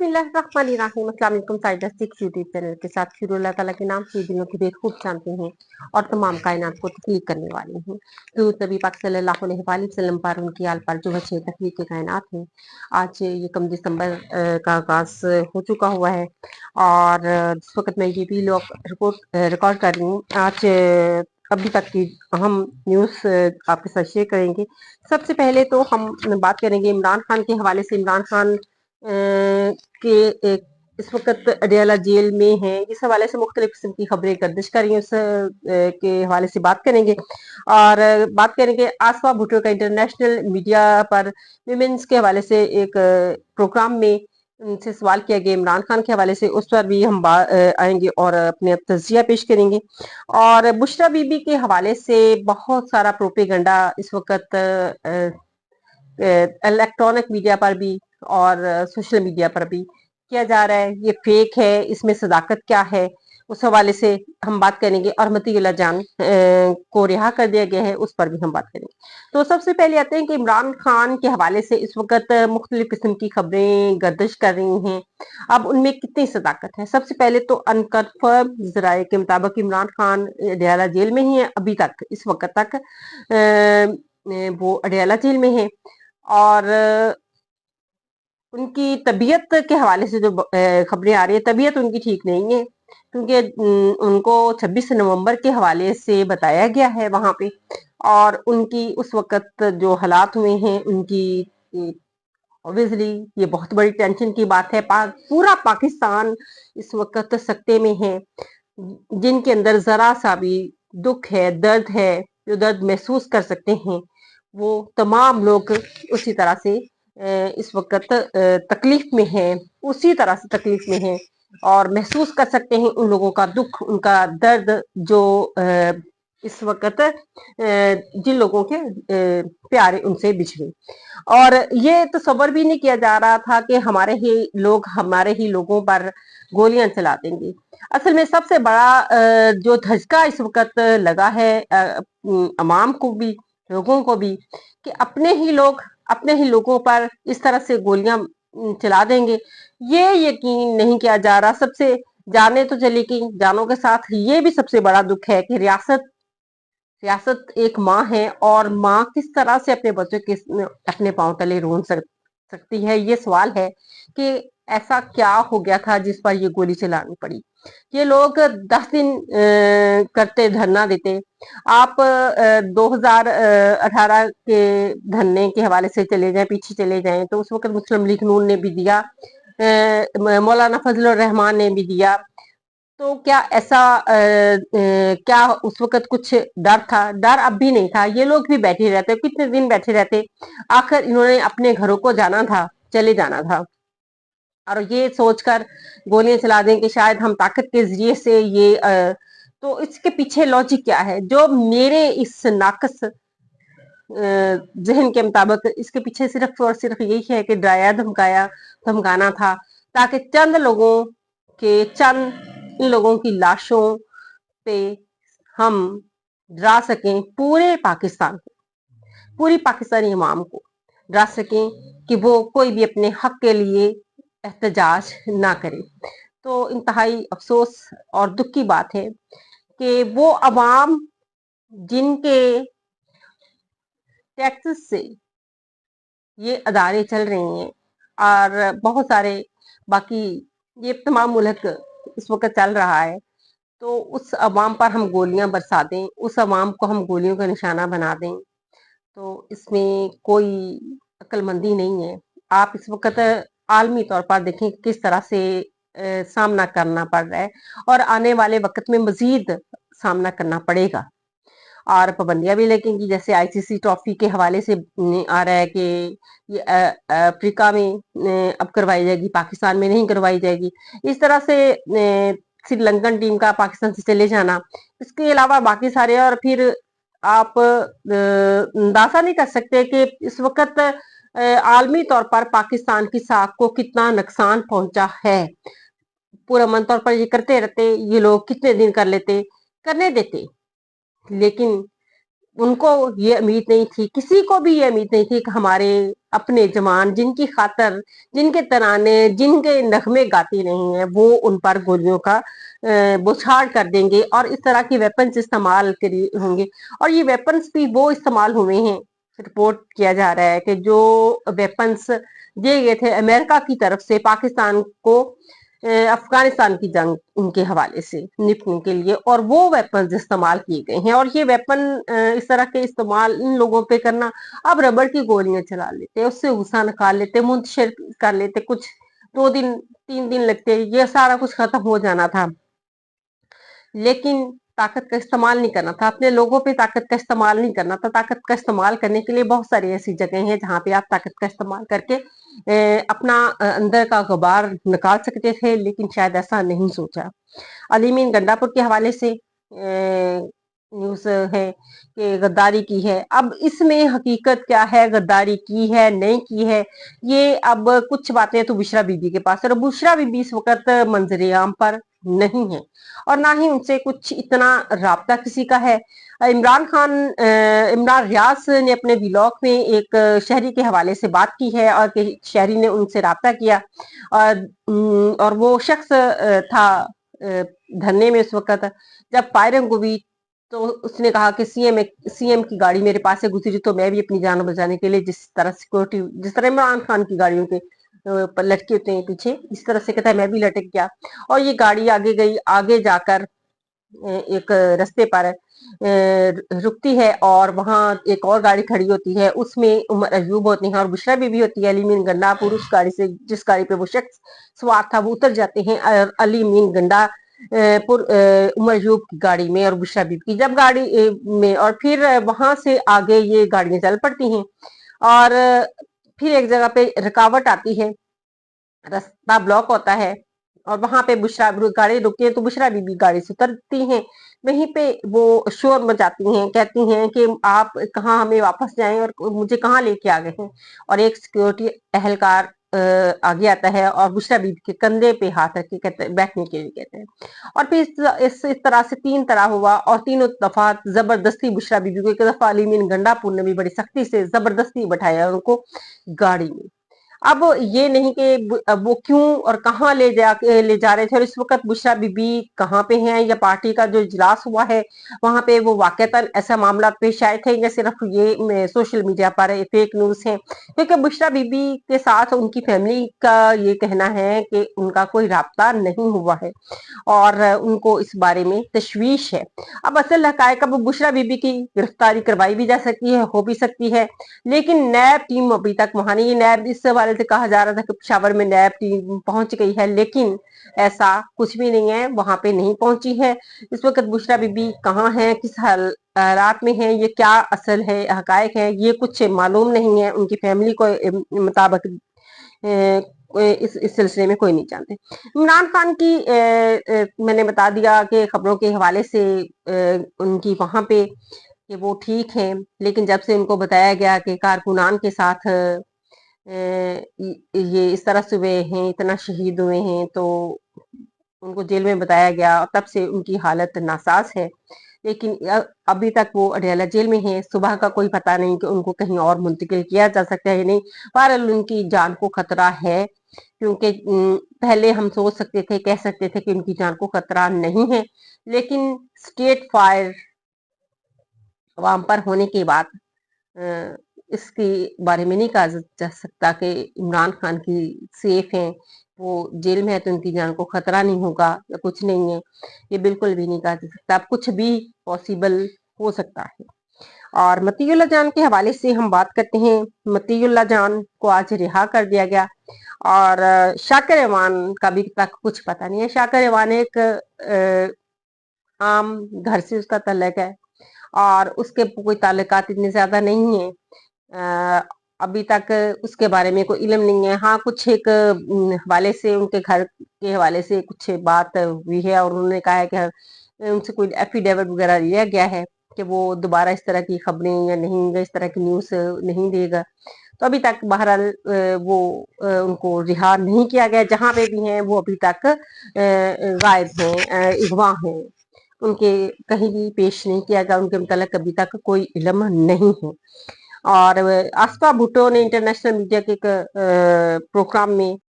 बिस्मिल्लाहिर्रहमानिर्रहीम। अस्सलाम वालेकुम। साइडा सिक्स यूट्यूब चैनल के साथ फिर अल्लाह ताला के नाम से दिनों की बेखूब जानते हैं और तमाम कायनात को तकलीफ करने वाले हैं। तो नबी पाक सल्लल्लाहु अलैहि वसल्लम पर उनकी आल पर जो अच्छे तकलीफ के कायनात हैं। आज ये कम दिसंबर का आगाज हो चुका हुआ है और जिस वक्त मैं ये भी रिकॉर्ड कर रही हूँ, आज अभी तक की अहम न्यूज़ आपके साथ शेयर करेंगे। सबसे पहले तो हम बात करेंगे इमरान खान के हवाले से। इमरान खान के एक इस वक्त अडियाला जेल में हैं। इस हवाले से मुख्तलिफ किस्म की खबरें गर्दिश कर रही हैं, उस के हवाले से बात करेंगे और बात करेंगे आसफा भुट्टो का इंटरनेशनल मीडिया पर विमेंस के हवाले से एक प्रोग्राम में उनसे सवाल किया गया इमरान खान के हवाले से, उस पर भी हम आएंगे और अपने तजिया पेश करेंगे। और बुशरा बीबी के हवाले से बहुत सारा प्रोपेगंडा इस वक्त इलेक्ट्रॉनिक मीडिया पर भी और सोशल मीडिया पर भी किया जा रहा है। ये फेक है, इसमें सदाकत क्या है, उस हवाले से हम बात करेंगे। और मतीउल्लाह जान को रिहा कर दिया गया है, उस पर भी हम बात करेंगे। तो सबसे पहले आते हैं कि इमरान खान के हवाले से इस वक्त मुख्तलिफ किस्म की खबरें गर्दिश कर रही हैं। अब उनमें कितनी सदाकत है? सबसे पहले तो अनकन्फर्म जराये के मुताबिक इमरान खान अडियाला जेल में ही है अभी तक, इस वक्त तक वो अडियाला जेल में है। और उनकी तबीयत के हवाले से जो खबरें आ रही है, तबीयत उनकी ठीक नहीं है क्योंकि उनको 26 नवंबर के हवाले से बताया गया है वहां पे। और उनकी उस वक्त जो हालात हुए हैं उनकी, ऑब्वियसली ये बहुत बड़ी टेंशन की बात है। पूरा पाकिस्तान इस वक्त सख्ते में है। जिनके अंदर जरा सा भी दुख है, दर्द है, जो दर्द महसूस कर सकते हैं, वो तमाम लोग उसी तरह से इस वक्त तकलीफ में है, उसी तरह से तकलीफ में है और महसूस कर सकते हैं उन लोगों का दुख, उनका दर्द जो इस वक्त जिन लोगों के प्यारे उनसे बिछड़े। और ये तसव्वुर भी नहीं किया जा रहा था कि हमारे ही लोगों पर गोलियां चला देंगे। असल में सबसे बड़ा जो धचका इस वक्त लगा है अवाम को भी, लोगों को भी, कि अपने ही लोगों पर इस तरह से गोलियां चला देंगे। ये यकीन नहीं किया जा रहा। सबसे जाने तो चली कि जानों के साथ ये भी सबसे बड़ा दुख है कि रियासत एक माँ है और माँ किस तरह से अपने बच्चों के अपने पांव तले रोन सकती है। ये सवाल है कि ऐसा क्या हो गया था जिस पर ये गोली चलानी पड़ी। ये लोग 10 दिन करते धरना देते। आप 2018 के धरने के हवाले से पीछे चले जाएं तो उस वक्त मुस्लिम लीग नून ने भी दिया, मौलाना फजलुर रहमान ने भी दिया। तो क्या ऐसा क्या उस वक्त कुछ डर था? डर अब भी नहीं था। ये लोग भी बैठे रहते, कितने दिन बैठे रहते। आखिर इन्होंने अपने घरों को जाना था, चले जाना था और ये सोचकर गोलियां चला दें कि शायद हम ताकत के जरिए से ये तो इसके पीछे लॉजिक क्या है? जो मेरे इस नाकस जहन के मुताबिक इसके पीछे सिर्फ और सिर्फ यही है कि डराया धमकाना था ताकि इन लोगों की लाशों पे हम डरा सकें पूरे पाकिस्तान को, पूरी पाकिस्तानी अवाम को डरा सकें कि वो कोई भी अपने हक के लिए एहतजाज ना करे। तो इंतहाई अफसोस और दुख की बात है कि वो अवाम जिनके टैक्सेस से ये अदारे चल रही हैं और बहुत सारे बाकी ये तमाम मुल्क इस वक्त चल रहा है, तो उस अवाम पर हम गोलियां बरसा दें, उस अवाम को हम गोलियों का निशाना बना दें, तो इसमें कोई अक्लमंदी नहीं है। आप इस वक्त आलमी तौर पर देखें किस तरह से सामना करना पड़ रहा है और आने वाले वक्त में मजीद सामना करना पड़ेगा। और पाबंदियां भी लगेंगी, जैसे आईसीसी ट्रॉफी के हवाले से आ रहा है कि ये अफ्रीका में अब करवाई जाएगी, पाकिस्तान में नहीं करवाई जाएगी। इस तरह से श्रीलंकन टीम का पाकिस्तान से चले जाना, इसके अलावा बाकी सारे, और फिर आप अंदाजा नहीं कर सकते कि इस वक्त आलमी तौर पर पाकिस्तान की साख को कितना नुकसान पहुंचा है। पूरा मन तौर पर ये करते रहते, ये लोग कितने दिन कर लेते, करने देते, लेकिन उनको ये उम्मीद नहीं थी, किसी को भी ये उम्मीद नहीं थी कि हमारे अपने जवान जिनकी खातर, जिनके तराने, जिनके नगमे गाती नहीं है, वो उन पर गोलियों का बौछार कर देंगे और इस तरह के वेपन्स इस्तेमाल होंगे। और ये वेपन्स भी वो इस्तेमाल हुए हैं, रिपोर्ट किया जा रहा है कि जो वेपन्स दिए गए थे अमेरिका की तरफ से पाकिस्तान को अफगानिस्तान की जंग उनके हवाले से निपटने के लिए, और वो वेपन इस्तेमाल किए गए हैं। और ये वेपन इस तरह के इस्तेमाल इन लोगों पे करना, अब रबड़ की गोलियां चला लेते, उससे गुस्सा निकाल लेते, मुंतशिर कर लेते, कुछ 2 दिन 3 दिन लगते, ये सारा कुछ खत्म हो जाना था। लेकिन ताकत का इस्तेमाल नहीं करना था, अपने लोगों पे ताकत का इस्तेमाल नहीं करना था। ताकत का इस्तेमाल करने के लिए बहुत सारी ऐसी जगह हैं जहां पे आप ताकत का इस्तेमाल करके अपना अंदर का गुबार निकाल सकते थे, लेकिन शायद ऐसा नहीं सोचा। अलीमीन गंडापुर के हवाले से न्यूज है कि गद्दारी की है। अब इसमें हकीकत क्या है, गद्दारी की है नहीं की है, ये अब कुछ बातें तो बुशरा बीबी के पास है, और बुशरा बीबी इस वक्त मंजरेआम पर नहीं है, और ना ही उनसे कुछ इतना राब्ता किसी का है। इमरान खान, इमरान रियाज ने अपने व्लॉग में एक शहरी के हवाले से बात की है, और शहरी ने उनसे राब्ता किया, और वो शख्स था धरने में उस वक्त जब फायरिंग हुई। तो उसने कहा कि सीएम की गाड़ी मेरे पास से गुजरी, तो मैं भी अपनी जान बचाने के लिए जिस तरह सिक्योरिटी, जिस तरह इमरान खान की गाड़ियों के लटके होते हैं पीछे, इस तरह से कहता है मैं भी लटक गया। और ये गाड़ी आगे गई, आगे जाकर एक रास्ते पर रुकती है, और वहां एक और गाड़ी खड़ी होती है, उसमें उमर अयूब होती है और बुशरा बीबी होती है। अली मीन गंडापुर उस गाड़ी से, जिस गाड़ी पे वो शख्स सवार था, वो उतर जाते हैं, और अली मीन गंडा पुर उमर अयूब की गाड़ी में और बुशरा बीबी की जब गाड़ी में, और फिर वहां से आगे ये गाड़ियां चल पड़ती हैं, और फिर एक जगह पे रुकावट आती है, रास्ता ब्लॉक होता है, और वहां पे बुशरा गाड़ी रुकती है, तो बुशरा बीबी गाड़ी से उतरती हैं। वहीं पे वो शोर मचाती हैं, कहती हैं कि आप कहाँ, हमें वापस जाएं, और मुझे कहाँ लेके आ गए हैं। और एक सिक्योरिटी एहलकार आगे आता है और बुशरा बीबी के कंधे पे हाथ रख के कहते बैठने के लिए कहते हैं। और फिर इस तरह से 3 तरह हुआ, और तीनों दफा जबरदस्ती बुशरा बीबी को, एक दफा अलीमीन गंडापुर ने भी बड़ी सख्ती से जबरदस्ती बैठाया उनको गाड़ी में। अब ये नहीं कि अब वो क्यों और कहाँ ले जा रहे थे, और इस वक्त बुशरा बीबी कहाँ पे हैं, या पार्टी का जो इजलास हुआ है वहां पे वो वाकईतन ऐसा मामला पेश आए थे, या सिर्फ ये सोशल मीडिया पर फेक न्यूज है। क्योंकि बुशरा बीबी के साथ उनकी फैमिली का ये कहना है कि उनका कोई राब्ता नहीं हुआ है, और उनको इस बारे में तशवीश है। अब असल हकायक, अब बुशरा बीबी की गिरफ्तारी करवाई भी जा सकती है, हो भी सकती है, लेकिन नैब टीम अभी तक वहां नहीं। नैब, इस हवाले से कहा जा रहा था कि पेशावर में नैब टीम पहुंच गई है, लेकिन ऐसा कुछ भी नहीं है, वहां पे नहीं पहुंची है। इस वक्त बुशरा बीबी कहाँ है, किस हालात में है, ये क्या असल है, हकायक है, ये कुछ मालूम नहीं है। उनकी फैमिली को मुताबिक इस सिलसिले में कोई नहीं जानते। इमरान खान की मैंने बता दिया कि खबरों के हवाले से उनकी वहां पे कि वो ठीक हैं, लेकिन जब से उनको बताया गया कि कारकुनान के साथ ये इस तरह से हुए हैं, इतना शहीद हुए हैं, तो उनको जेल में बताया गया, और तब से उनकी हालत नासाज है। लेकिन अभी तक वो अडयाला जेल में हैं। सुबह का कोई पता नहीं कि उनको कहीं और मुंतकिल किया जा सकता है या नहीं। बहरहाल उनकी जान को खतरा है, क्योंकि पहले हम सोच सकते थे, कह सकते थे कि उनकी जान को खतरा नहीं है, लेकिन स्टेट फायर अवाम पर होने के बाद इसके बारे में नहीं कहा जा सकता कि इमरान खान की सेफ हैं, वो जेल में है तो उनकी जान को खतरा नहीं होगा या कुछ नहीं है, ये बिल्कुल भी नहीं कहा जा सकता। अब कुछ भी पॉसिबल हो सकता है। और मतीउल्लाह जान के हवाले से हम बात करते हैं। मतीउल्लाह जान को आज रिहा कर दिया गया, और शाकिर रहमान का भी तक कुछ पता नहीं है। शाकिर रहमान एक आम घर से उसका तल्लक है, और उसके कोई ताल्लुकात इतने ज्यादा नहीं है। अभी तक उसके बारे में कोई इल्म नहीं है। हाँ, कुछ एक हवाले से, उनके घर के हवाले से कुछ बात हुई है, और उन्होंने कहा है कि उनसे कोई एफिडेविट वगैरह लिया गया है कि वो दोबारा इस तरह की खबरें या नहीं, या इस तरह की न्यूज नहीं देगा। तो अभी तक बहरहाल वो उनको रिहा नहीं किया गया। जहां पे भी हैं वो अभी तक गायब हैं, अगवा हैं, उनके कहीं भी पेश नहीं किया गया, उनके मतलब अभी तक कोई इल्म नहीं है। और आसफा भुट्टो ने इंटरनेशनल मीडिया के एक प्रोग्राम में